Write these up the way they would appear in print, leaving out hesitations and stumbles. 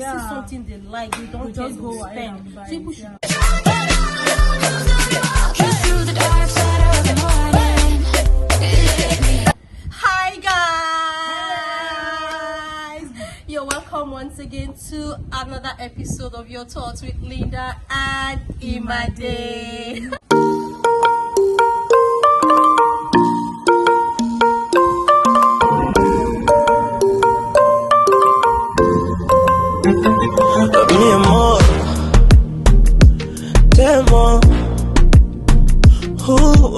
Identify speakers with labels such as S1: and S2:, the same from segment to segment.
S1: see something they like, they don't just go spend. So people should. Hi guys, you're welcome once again to another episode of Your Thoughts with Linda and Imade.
S2: Mi amor, temo,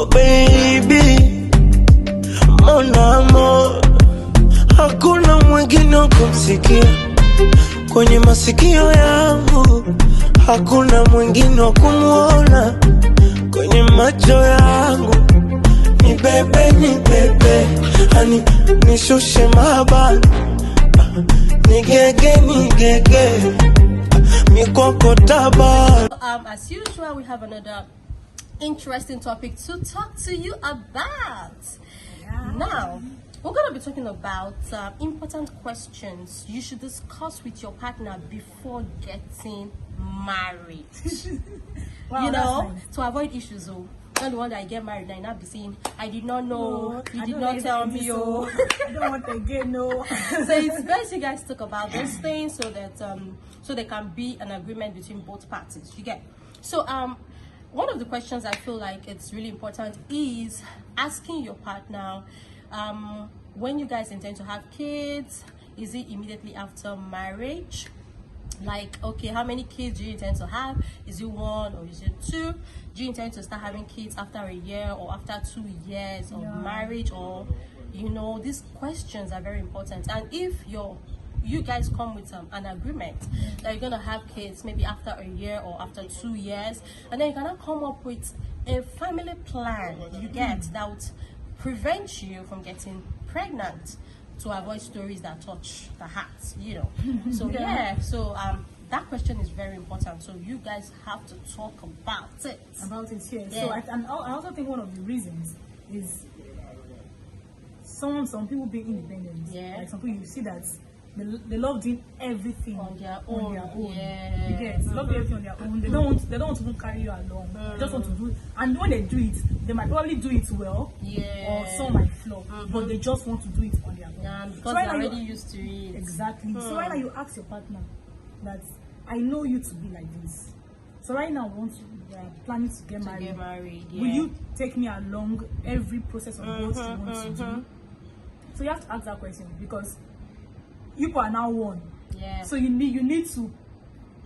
S2: baby, mon amor, hakuna mwingine wa kumsikia kwenye masikio yangu, hakuna mwingine wa kumuona kwenye macho yangu. Ni bebe, hani nishushe mahaba, nigege mikoko taba.
S1: As usual, we have another interesting topic to talk to you about. Now, we're going to be talking about important questions you should discuss with your partner before getting married.
S3: Wow,
S1: you know,
S3: nice.
S1: to avoid issues. Oh, not the one that I get married and I not be saying, I did not know, you did not tell me. Oh,
S3: I don't want to again, no.
S1: So it's best you guys talk about those things so that so there can be an agreement between both parties. You get? So one of the questions I feel like it's really important is asking your partner when you guys intend to have kids. Is it immediately after marriage? Like, okay, how many kids do you intend to have? Is it 1 or is it 2? Do you intend to start having kids after a year or after 2 years of marriage? Or, you know, these questions are very important. And if you guys come with an agreement that you're gonna have kids maybe after a year or after 2 years, and then you're gonna come up with a family plan you get that would prevent you from getting pregnant, to avoid stories that touch the heart, you know. So that question is very important. So you guys have to talk about it.
S3: Yeah. So I also think one of the reasons is some people being independent.
S1: Yeah.
S3: Like some people, you see that they love doing everything
S1: On their own. Yeah.
S3: You get? They love doing everything on their own. They don't want to even carry you along. They just want to do it. And when they do it, they might probably do it well.
S1: Yeah.
S3: Or some might flop. But they just want to do it on their own.
S1: Yeah, because
S3: So right
S1: they're
S3: now
S1: already used to it.
S3: Exactly. So right now you ask your partner that I know you to be like this. So right now once you are planning to get married,
S1: Yeah.
S3: will you take me along every process of what you want to do? So you have to ask that question because you are now one.
S1: Yeah.
S3: So you need to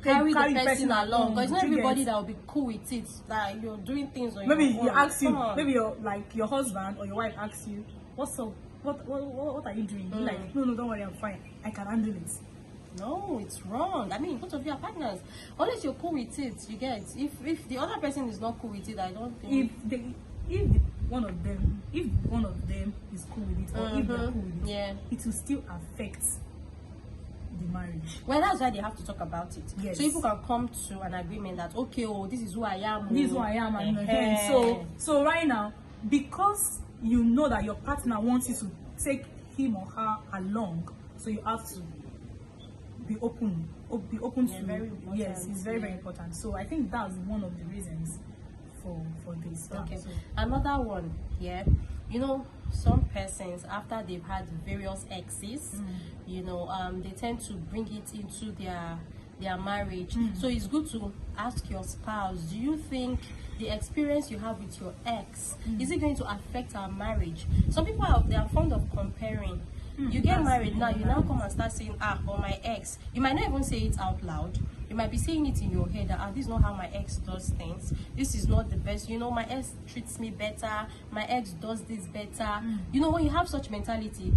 S1: carry the person along, because not
S3: Do you
S1: everybody
S3: get?
S1: that will be cool with it. Like, you're doing things on
S3: Maybe
S1: your own.
S3: you ask you,
S1: Come on.
S3: maybe your husband or your wife asks you, what's up? What are you doing? You're like, no, don't worry, I'm fine. I can handle it.
S1: No, it's wrong. I mean, both of you are partners. Unless you're cool with it, you get. If the other person is not cool with it, I don't think.
S3: If one of them is cool with it, or if they're cool with it, it will still affect the marriage.
S1: Well, that's why they have to talk about it.
S3: Yes.
S1: So people can come to an agreement that, okay, oh, this is who I am.
S3: This is who I am, and so right now, because you know that your partner wants you to take him or her along, so you have to be open to
S1: very important.
S3: Yes, it's very important. So I think that's one of the reasons for this.
S1: Okay.
S3: So,
S1: Another one, you know, some persons after they've had various exes, you know, they tend to bring it into their marriage. So it's good to ask your spouse, do you think the experience you have with your ex is it going to affect our marriage? Some people they are fond of comparing. You get married now, you now come and start saying, or my ex. You might not even say it out loud. You might be saying it in your head that this is not how my ex does things. This is not the best. You know, my ex treats me better. My ex does this better. You know, when you have such mentality,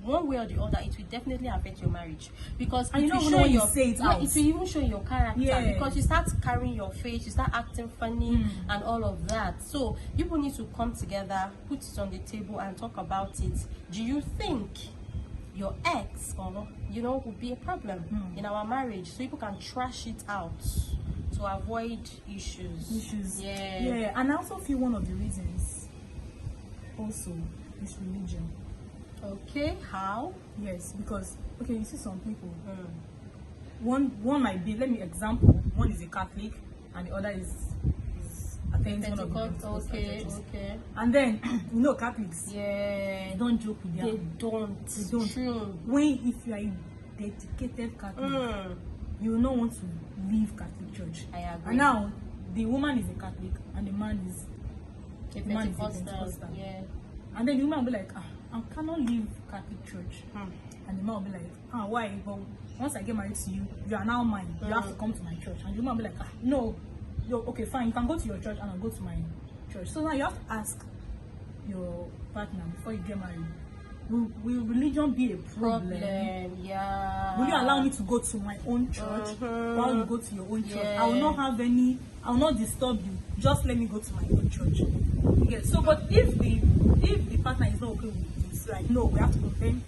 S1: one way or the other, it will definitely affect your marriage, because
S3: and
S1: it
S3: you
S1: will
S3: don't
S1: show
S3: know when
S1: your
S3: you say it out.
S1: It will even show your character, because you start carrying your face, you start acting funny and all of that. So people need to come together, put it on the table and talk about it. Do you think your ex would be a problem in our marriage, so people can trash it out to avoid issues?
S3: Yeah. And I also feel one of the reasons also is religion.
S1: Okay, how?
S3: Yes, because you see some people one might be, let me example, one is a Catholic and the other is attends one of the
S1: Pentecost,
S3: Pentecostal
S1: okay,
S3: churches.
S1: okay.
S3: And then you know Catholics,
S1: Yeah.
S3: they don't joke with
S1: They
S3: them.
S1: don't.
S3: They don't.
S1: True.
S3: When if you are a dedicated Catholic, you will not want to leave Catholic church.
S1: I agree.
S3: And now the woman is a Catholic and the man is
S1: A
S3: the man is a
S1: Pentecostal.
S3: Pentecostal.
S1: Yeah.
S3: And then the woman will be like, I cannot leave Catholic church. And the man will be like, why? But once I get married to you, you are now mine. You have to come to my church. And the woman will be like, no, okay, fine. You can go to your church and I'll go to my church. So now you have to ask your partner before you get married, will religion be a problem?
S1: Yeah.
S3: Will you allow me to go to my own church while you go to your own church?
S1: Yeah.
S3: I will not disturb you. Just let me go to my own church. Okay. So, but if the partner is not okay with it, it's like, no, we have to go then.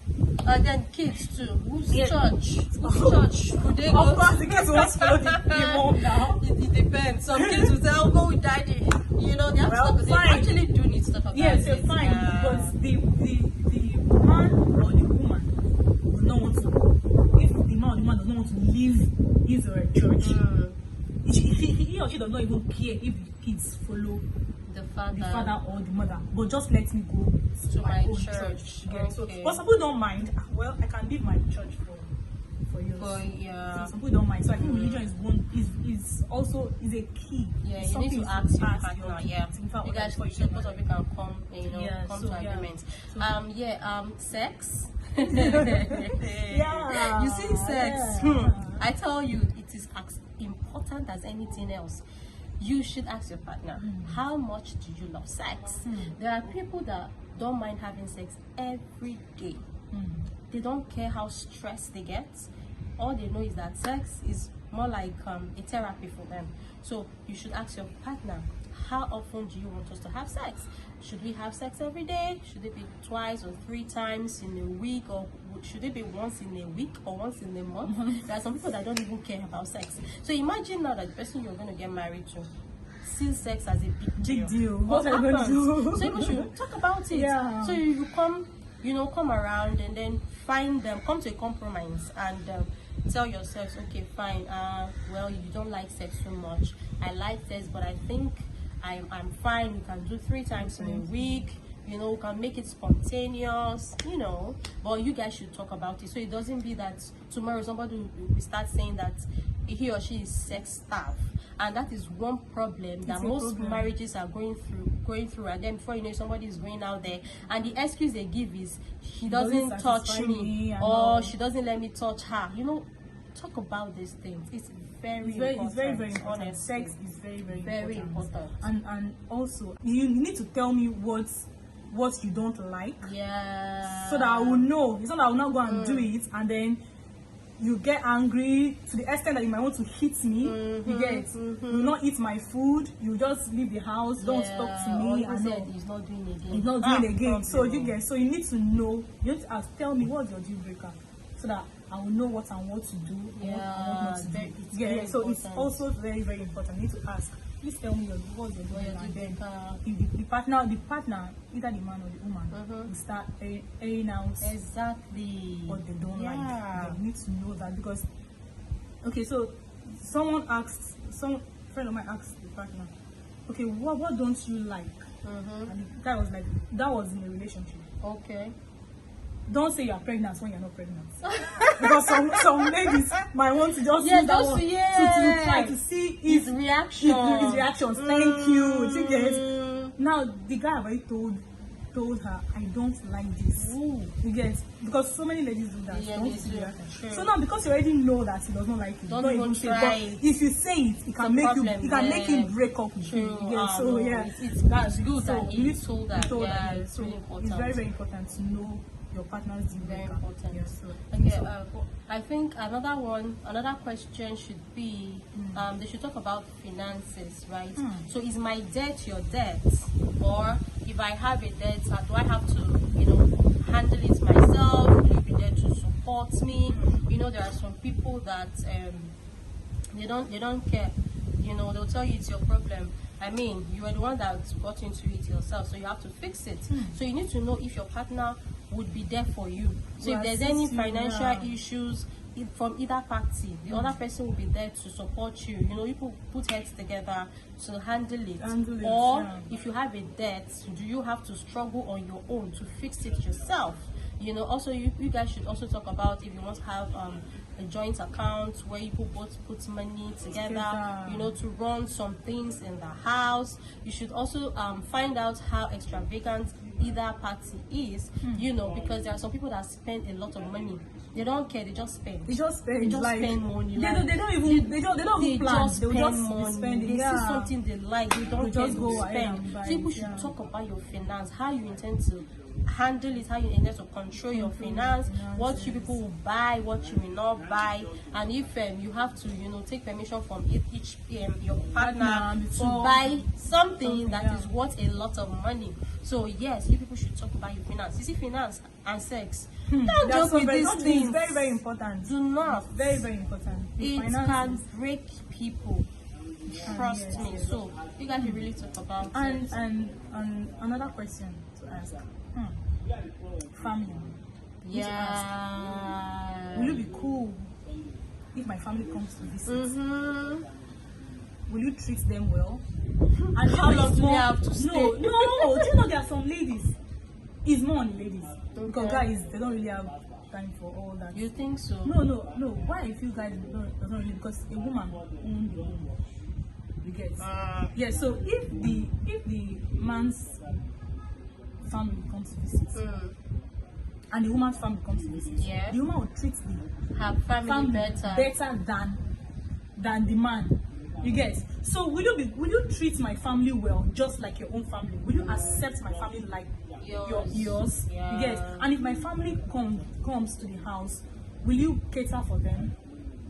S1: And then kids too. Whose
S3: Yeah.
S1: church? Whose church? Would they
S3: Of
S1: go
S3: course,
S1: to?
S3: the kids won't follow the mom now.
S1: It depends. Some kids will say, "I'll go with daddy." You know, they have
S3: Well,
S1: to talk. They
S3: fine.
S1: actually do need to talk about
S3: Yes,
S1: it.
S3: fine.
S1: Yeah.
S3: But the man or the woman does not want to. If the man or the woman does not want to leave his or her church, he or she does not even care if the kids follow
S1: the
S3: the
S1: father.
S3: father or the mother, but just let me go
S1: To my
S3: own
S1: church.
S3: Yeah. So,
S1: Okay.
S3: but some people don't mind. Well, I can leave my church for years.
S1: For, yeah.
S3: So some people don't mind. So I think religion is also a key.
S1: Yeah,
S3: It's
S1: you need
S3: something
S1: to ask your partner.
S3: your
S1: Yeah,
S3: significant
S1: you
S3: other
S1: guys,
S3: before you
S1: so
S3: get
S1: both of
S3: married.
S1: you can come,
S3: Yeah,
S1: come
S3: so,
S1: to
S3: yeah.
S1: agreement.
S3: So-
S1: Sex.
S3: Yeah.
S1: You see, sex.
S3: Yeah.
S1: I tell you, it is as important as anything else. You should ask your partner, how much do you love sex? There are people that don't mind having sex every day. They don't care how stressed they get. All they know is that sex is more like a therapy for them. So you should ask your partner, how often do you want us to have sex? Should we have sex every day? Should it be twice or 3 times in a week? Or should it be once in a week or once in a month? There are some people that don't even care about sex. So imagine now that the person you're going to get married to sees sex as a big deal.
S3: Big deal.
S1: What
S3: What are you going to
S1: happens?
S3: do?
S1: So you should talk about it.
S3: Yeah.
S1: So you come, come around and then come to a compromise and tell yourselves, okay, fine, well, you don't like sex so much. I like sex, but I think I'm fine. We can do 3 times in a week. We can make it spontaneous, but you guys should talk about it. So it doesn't be that tomorrow somebody will start saying that he or she is sex starved. And that is one problem that most marriages are going through. And then before you know, somebody is going out there and the excuse they give is he doesn't touch me or she doesn't let me touch her. Talk about these things. It's very important.
S3: It's very, very important.
S1: Honestly.
S3: Sex is very, very
S1: important.
S3: And also, you need to tell me what you don't like.
S1: Yeah.
S3: So that I will know. It's not that I will not go and do it and then you get angry to the extent that you might want to hit me. You get it. You will not eat my food. You just leave the house. Don't talk to me.
S1: Or
S3: And
S1: said
S3: no.
S1: he's not doing again.
S3: He's not doing again. So
S1: problem.
S3: you need to know. You need to ask, tell me what's your deal breaker, so that I will know what I want to do.
S1: Yeah,
S3: what not to do.
S1: it's very
S3: So it's
S1: important.
S3: also very, very important. You need to ask. Please tell me what's your deal
S1: What your
S3: breaker. And
S1: deal
S3: then
S1: breaker.
S3: if the partner, either the man or the woman, will start airing out
S1: Exactly.
S3: what they don't
S1: Yeah.
S3: like. Then you need to know that because. Okay, so some friend of mine asked the partner, okay, what don't you like? And the guy was like, that was in a relationship.
S1: Okay.
S3: Don't say you're pregnant when you're not pregnant. Because some ladies might want to just
S1: Yeah,
S3: use that
S1: just
S3: one
S1: yeah.
S3: to try to see
S1: His reaction.
S3: his reactions. Thank you. You get it? Now the guy already told her, I don't like this.
S1: Ooh.
S3: You get it? Because so many ladies do that.
S1: Yeah,
S3: Don't
S1: they
S3: see
S1: do.
S3: the reaction.
S1: True.
S3: So now because you already know that he does not like it,
S1: Don't even
S3: say
S1: try
S3: but
S1: it.
S3: if you say it, it can make
S1: problem,
S3: make him
S1: yeah.
S3: break up with you.
S1: True.
S3: Yeah, so
S1: No,
S3: yeah.
S1: it's
S3: That's
S1: good
S3: so
S1: that
S3: you
S1: he
S3: need to
S1: told that.
S3: told
S1: Yeah,
S3: that.
S1: it's
S3: So
S1: really important.
S3: it's very, very important to know your partner's deal
S1: Very
S3: breaker.
S1: important.
S3: Yeah, so
S1: Okay, I think another question should be, they should talk about finances, right? So is my debt your debt? Or if I have a debt, do I have to, handle it myself? Will you be there to support me? There are some people that, they don't care. They'll tell you it's your problem. I mean, you are the one that got into it yourself, so you have to fix it. So you need to know if your partner would be there for you. So
S3: To
S1: if there's
S3: assist
S1: any
S3: you,
S1: financial
S3: yeah.
S1: issues, from either party. The other person will be there to support you. You know, you put heads together to handle it. Or if you have a debt, do you have to struggle on your own to fix it yourself? You know, also you guys should also talk about if you want to have a joint account where you both put money together, you know, to run some things in the house. You should also find out how extravagant either party is, you know, because there are some people that spend a lot of money. They don't care, they just spend. They just spend money. They don't even plan. They just money. Spend. They see something they like, they don't care, they spend. So people should talk about your finance, how you intend to handle it, how you intend to control your finance, what you people will buy, what you will not buy, and if you have to, you know, take permission from each your partner to buy something that is worth a lot of money. So yes, you people should talk about your finance. You see, finance and sex, don't joke with these things.
S3: It's very, very important.
S1: Do not.
S3: It's very, very important.
S1: It can break people. Trust me. So you guys should really talk about it.
S3: And another question to ask. Family.
S1: Yeah.
S3: Will you be cool if my family comes to visit? Will you treat them well? And
S1: how long do we have to stay?
S3: No. Do you know there are some ladies? It's more on the ladies. Because guys, they don't really have time for all that.
S1: You think so?
S3: No. Why I feel guys don't really, because a woman owns the home. You get? Yeah. So if the man's family comes to visit, and the woman's family comes to visit, the woman will treat
S1: her family
S3: better than the man. You get? So will you treat my family well, just like your own family? Will you accept my family like yours?
S1: Yeah.
S3: You get? And if my family comes to the house, will you cater for them?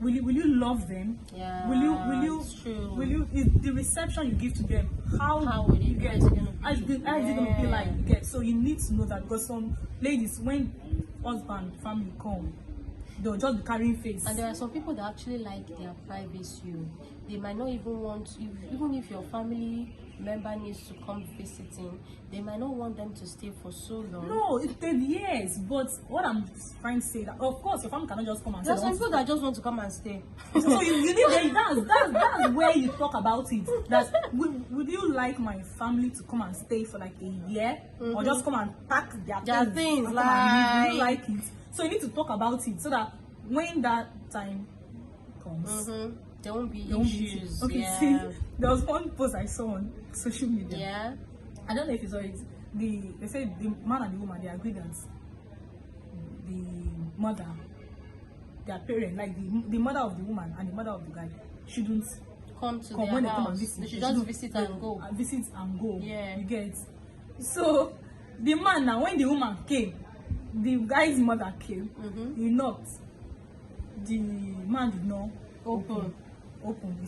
S3: Will you love them?
S1: Yeah.
S3: Will you the reception you give to them? How will you get? How is it gonna be like? You get? So you need to know that, because some ladies, when husband family come, they'll just be carrying face.
S1: And there are some people that actually like their privacy. They might not even want, even if your family member needs to come visiting, they might not want them to stay for so long.
S3: No, it's 10 years. But what I'm trying to say, that of course your family cannot just come and
S1: stay. There are some people that just want to come and stay.
S3: So you need that's where you talk about it. That would you like my family to come and stay for like a year, or just come and pack their things
S1: like,
S3: would you like it? So you need to talk about it so that when that time comes,
S1: there won't be issues.
S3: Okay, see, there was one post I saw on social media.
S1: Yeah.
S3: I don't know if you saw it. They said the man and the woman, they agreed that the mother, their parent, like the mother of the woman and the mother of the guy, shouldn't
S1: come to
S3: when
S1: their
S3: they come and
S1: house.
S3: visit.
S1: They should just visit and go.
S3: Visit and go.
S1: Yeah.
S3: You get? So the man now, when the woman came, the guy's mother came, he knocked. The man did not open. He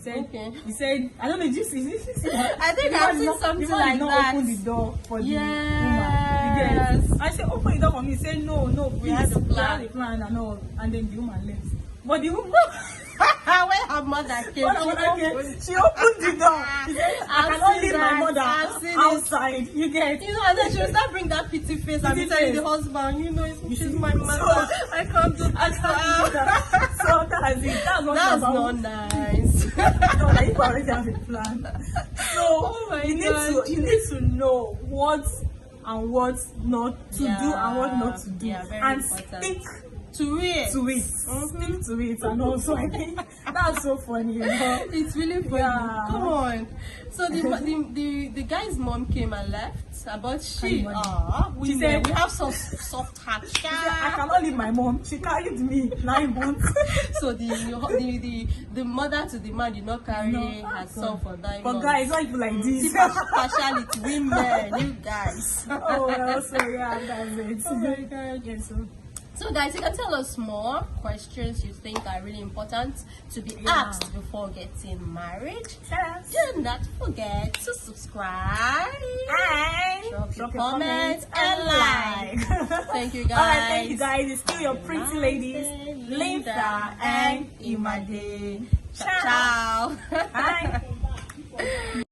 S3: said, I don't know, did you see this?
S1: I think I've seen something like that.
S3: Open the door for the woman. I said, open the door for me. He said, no, please.
S1: We had the plan
S3: and all. And then the woman left. But the woman,
S1: when her mother came,
S3: she opened the door. She said, I cannot leave my mother outside. You get?
S1: You know, and then she will start bring that pity face and be telling the husband, you know, she's my mother. I can't do that.
S3: So that's it. That's
S1: not nice.
S3: No, like you already have a plan. So you need to know what and what not to do and what not to do, and stick to it. Stick to it. And also, I think that's so funny. You know?
S1: It's really funny. Yeah. Come on. So the guy's mom came and left, but she said, we have some soft heart.
S3: I cannot leave my mom. She carried me 9 months.
S1: So the mother to the man did not carry herself for 9 months.
S3: But guys, why you like this?
S1: Partiality, women, you guys.
S3: Oh well, so yeah, that's it.
S1: Oh my God.
S3: Yes.
S1: So guys, you can tell us more questions you think are really important to be asked before getting married.
S3: Yes.
S1: Do not forget to subscribe
S3: and
S1: drop your comment and like. Thank you guys.
S3: Alright, thank you guys. It's still your pretty ladies, Linda and Imade.
S1: Ciao.
S3: Bye.